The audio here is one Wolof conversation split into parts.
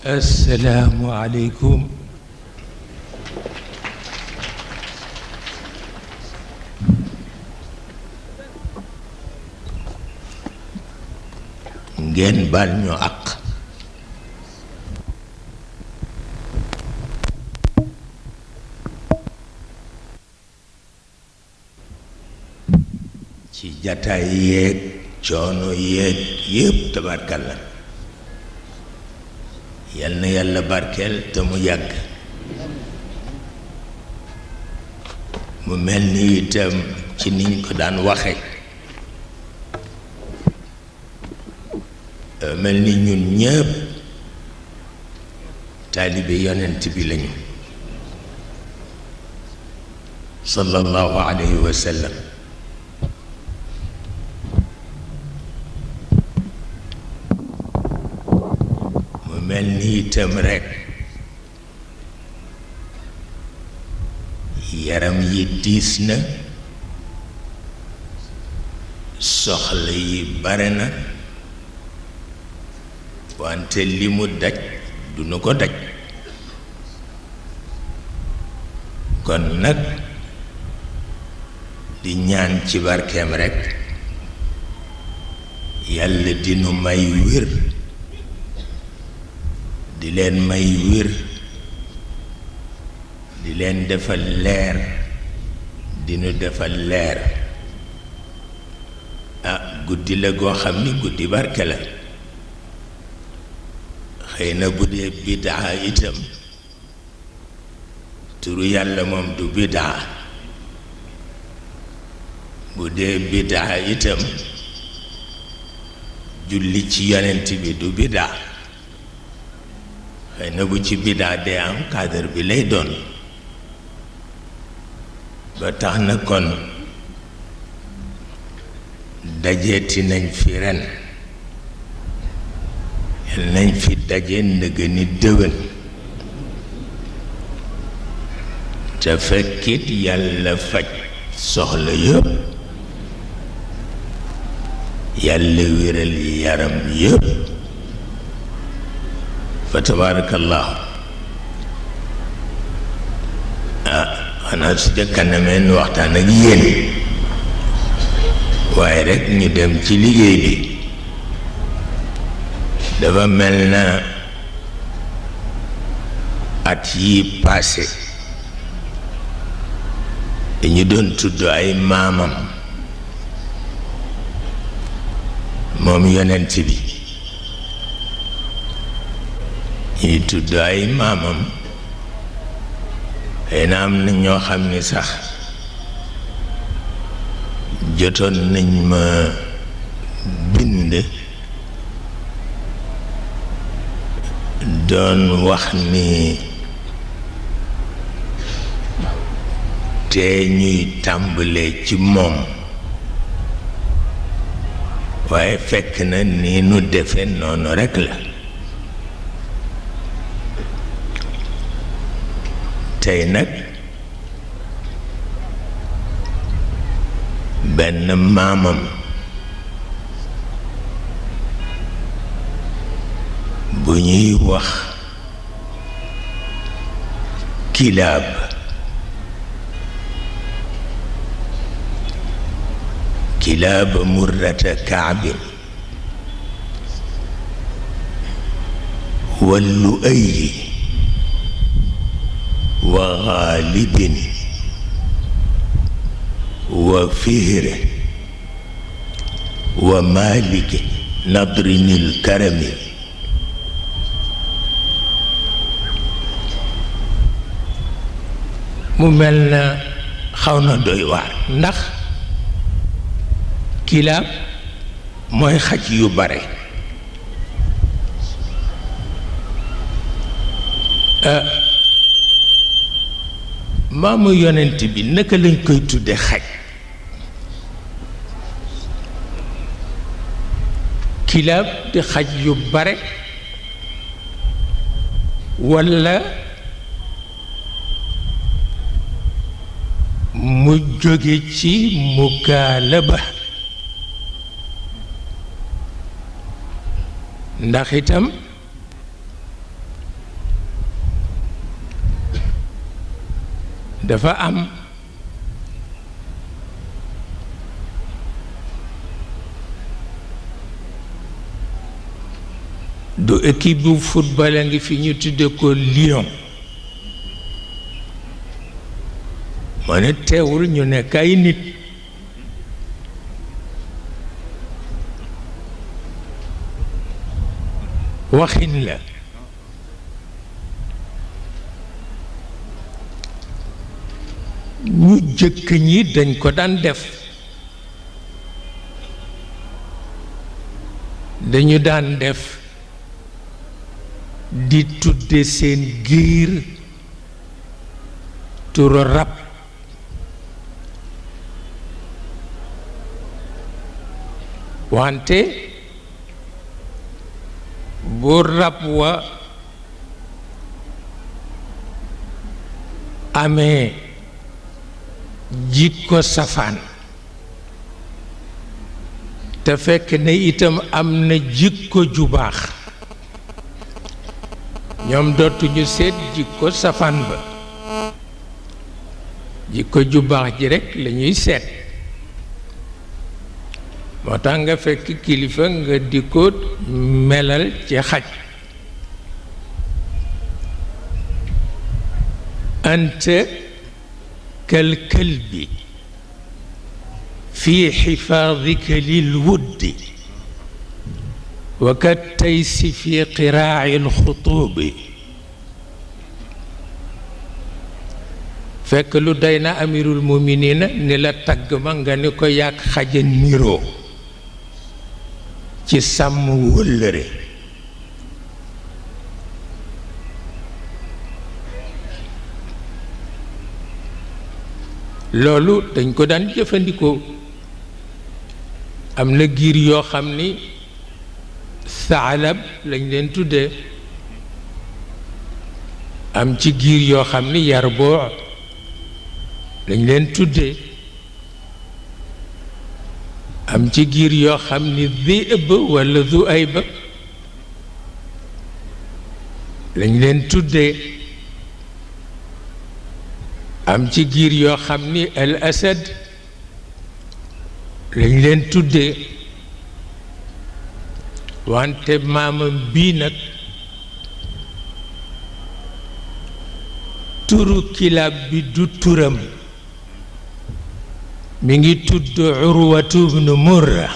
السلام عليكم. ngeen baal ñu àq ci jataay yeeg coono yeeg yépp tabarkalla yal na yàlla barkeel te mu yàgg mu mel ni itam ci niñ ko daan waxe mel ni ñun ñëpp taalibe yonent bi lañu sallallahu alayhi wa sallam mu mel ni itam rekk yaram yi diis na soxla yi bare na wante li mu daj du nu ko daj kon nag di ñaan ci barkeem rekk yàlla dinu may wér di leen may wér di leen defal leer dinu defal leer guddi la goo xam ni guddi barke la xëy na bu dee bidaa itam turu yàlla moom du bidaa bu dee bidaa itam julli ci yonent bi du bidaa xëy na bu ci bidaa dee am cadre bi lay doon ba tax na kon dajeeti nañ fi ren nañ fi daje ndëgë ni déwén te fekkit yàlla faj soxla yëpp yàlla wéral yaram yëpp fa tabarakallahu xanaa su kanamee nu waxtaan ak yéen waaye rekk ñu dem ci liggéey bi dafa mel na at yi passé dañu doon tudd ay maamam moom yonent bi ñuy tudd ay maamam xëy na am na ñoo xam ni sax jotoon nañ ma bind doon wax ni te ñuy tàmbalee ci moom waaye fekk na ni nu defe noonu rekk la tey nag benn maamam bu ñuy wax kilaab murrata kaabin wa lu'ayyi wa gaalibin wa fihre wa maliki nadrinil karami mu mel na xaw na doy waar ndax kilaab mooy xaj yu bare maamu yonent bi naka lañ koy tudde xaj kilaab di xaj yu bare walla mu jóge ci mukaalaba ndax itam dafa am du équipe bu football a ngi fi ñu tudde ko Lyon ma ne teewul ñu nekk ay nit waxin la ñu jëkk ñi dañ ko daan def dañu daan def di tudde seen giir turu rab wante bu rab wa amee jikko safaan te fekk ne itam am na jikko ju baax ñoom dootuñu seet jikko safaan ba jikko ju baax ji rekk lañuy seet moo tax nga fekk kilifa nga di ko melal ci xaj anta kal kalbi fi xifaadika lil wuddi wa kat taysi fi qiraaci alxutuubi fekk lu day na amirul muminina ni la tagg ma nga ni ko yàgg xaja niroo ci sàmm wëllëre loolu dañ ko daan jëfandikoo am na giir yoo xam ni saalab lañ leen tuddee am ci giir yoo xam ni yarboo lañ leen tuddee am ci giir yoo xam ni dhi'b walla dhu'ayb lañ leen tuddee am ci giir yoo xam ni al asad lañ leen tuddee wante maamam bii nag turu kilaab bi du turam mi ngi tudd Urwatu bnu Murra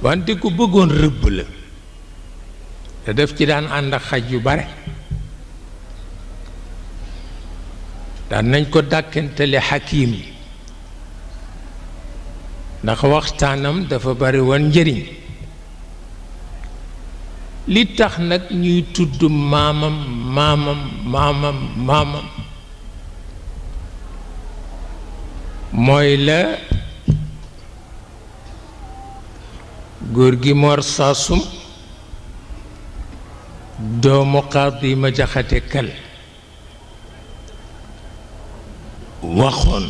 wante ku bëggoon rëbb la te def ci daan ànd ak xaj yu bare daan nañ ko dàkkantale Hakim ndax waxtaanam dafa bari woon njëriñ li tax nag ñuy tudd maamam mooy la góor gi Mor Saasum doomu Qaadi ma Jaxate Kal waxoon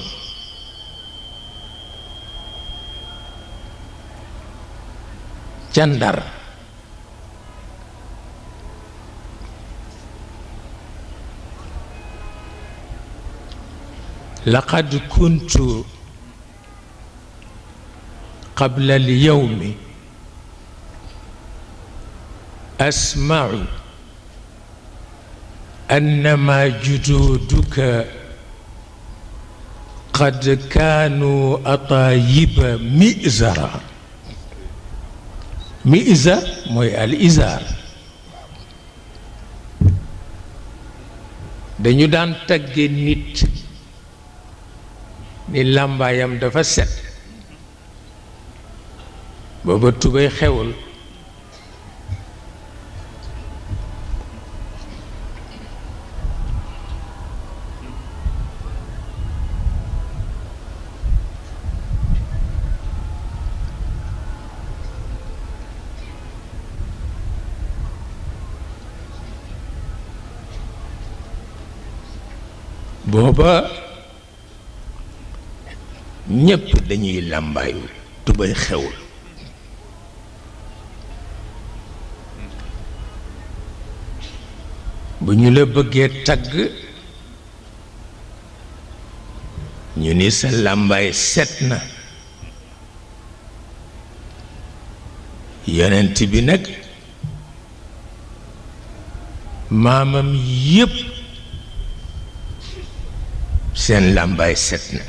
ca Ndar laqad kuntu qabla al-yawmi asma'u annama jududuka qad kaanu atayiba mi'zara mi'zar mooy al-izar dañu daan tagge nit ni làmbaayam dafa set booba tubéy xewul booba ñépp dañuy làmbaayu tubéy xewul bu ñu la bëggee tagg ñu ni sa làmbaay set na yonent bi nag maamam yépp seen làmbaay set na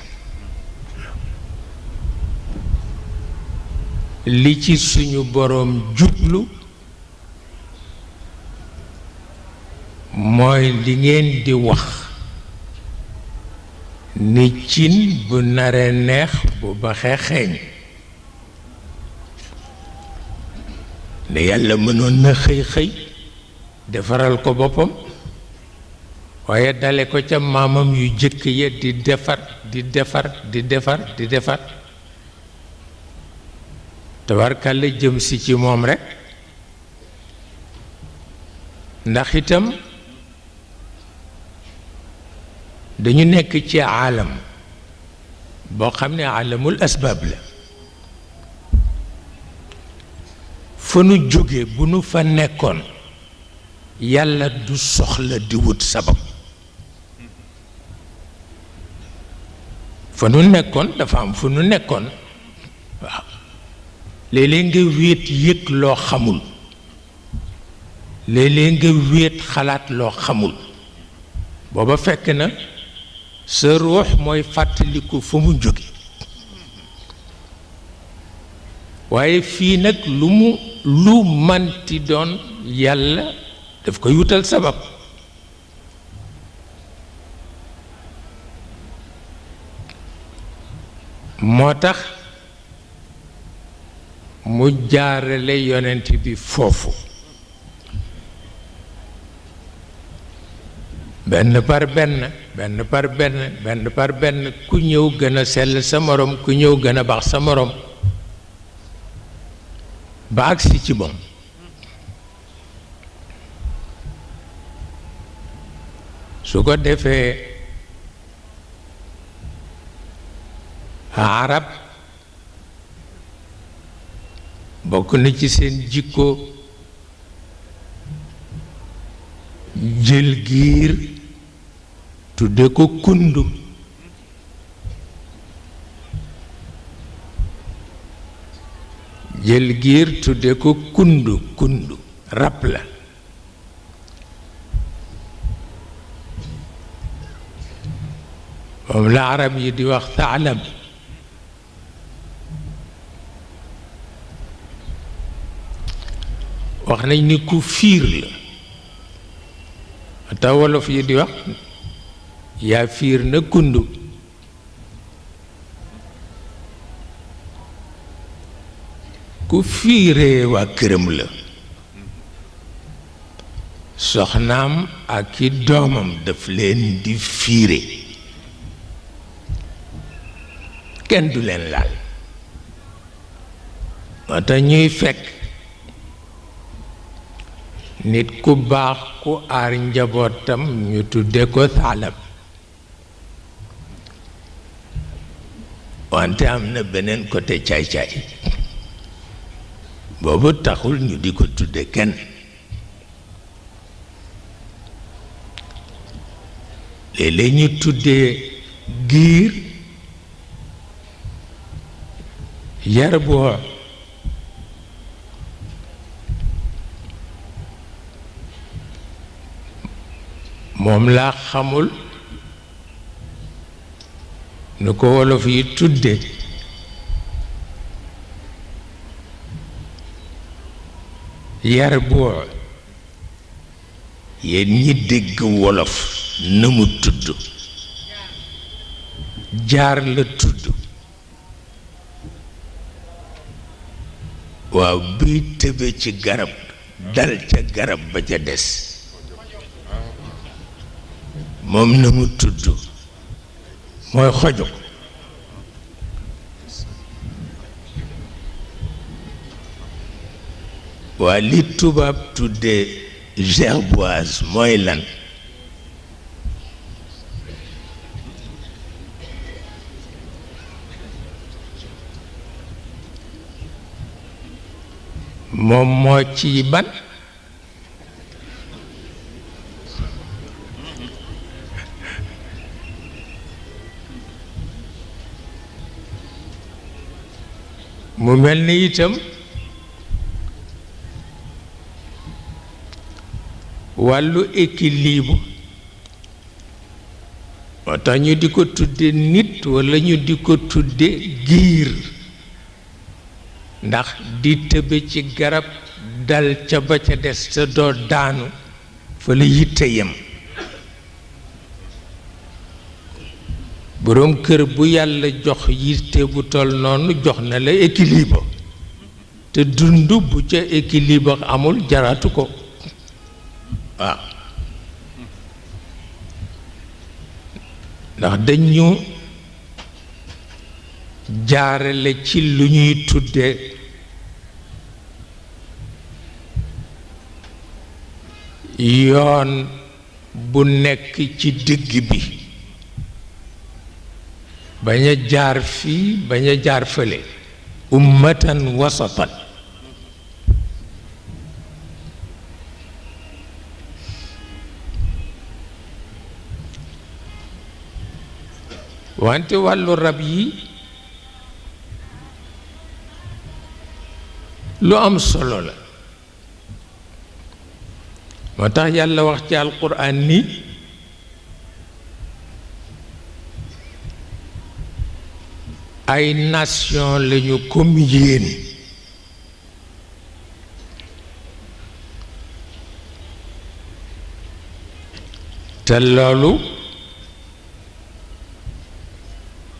li ci suñu boroom jublu mooy li ngeen di wax ni cin bu nare neex bu baxee xeeñ ne yàlla mënoon na xëy xëy defaral ko boppam waaye dale ko ca maamam yu jëkk ya di defar di defar di defar di defar tabarkàlla jëm si ci moom rekk ndax itam dañu nekk ci aalam boo xam ne aalamul asbaab la fa nu jóge bu nu fa nekkoon yàlla du soxla di wut sabab fa nu nekkoon dafa am fu nu nekkoon waaw léeg-léeg nga wéet yëg loo xamul léeg-léeg nga wéet xalaat loo xamul booba fekk na sa ruux mooy fàttaliku fa mu jóge waaye fii nag lu manti doon yàlla daf koy wutal sabab moo tax mu jaarale yonent bi foofu benn par benn ku ñëw gën a sell sa morom ku ñëw gën a baax sa morom ba agsi ci moom su ko defee arab bokk na ci seen jikko jël giir tudde ko kundu jël giir tudde ko kundu rab la moom la arab yi di wax taalab wax nañ ni ku fiir la te wolof yi di wax yaa fiir na kundu ku fiiree waa këram la soxnaam ak i doomam daf leen di fiire kenn du leen laal moo tax ñuy fekk nit ku baax ku aar njabootam ñu tudde ko saalab wante am na beneen côté caay-caay boobu taxul ñu di ko tudde kenn léeg-léeg ñu tuddee giir yar boo moom laa xamul nu ko wolof yi tudde yar boo yéen ñi dégg wolof na mu tudd jaar la tudd waaw bii tëbe ci garab dal ca garab ba ca des moom na mu tudd mooy xojo waa li tubaab tuddee gerboise mooy lan moom moo ci ban mu mel ni itam wàllu équilibre moo tax ñu di ko tudde nit walla ñu di ko tudde giir ndax di tëbe ci garab dal ca ba ca des te doo daanu fa la yitte yem boroom kër bu yàlla jox yitte bu toll noonu jox na la équilibre te dund bu ca équilibre amul jaratu ko waaw ndax dañu jaarale ci lu ñuy tudde yoon bu nekk ci digg bi bañ a jaar fii bañ a jaar fële ummatan wasatan wante wàllu rab yi lu am solo la moo tax yàlla wax ci alquran ni ay nation lañu comme yéen te loolu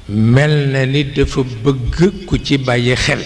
mel na ni dafa bëgg ku ci bàyyi xel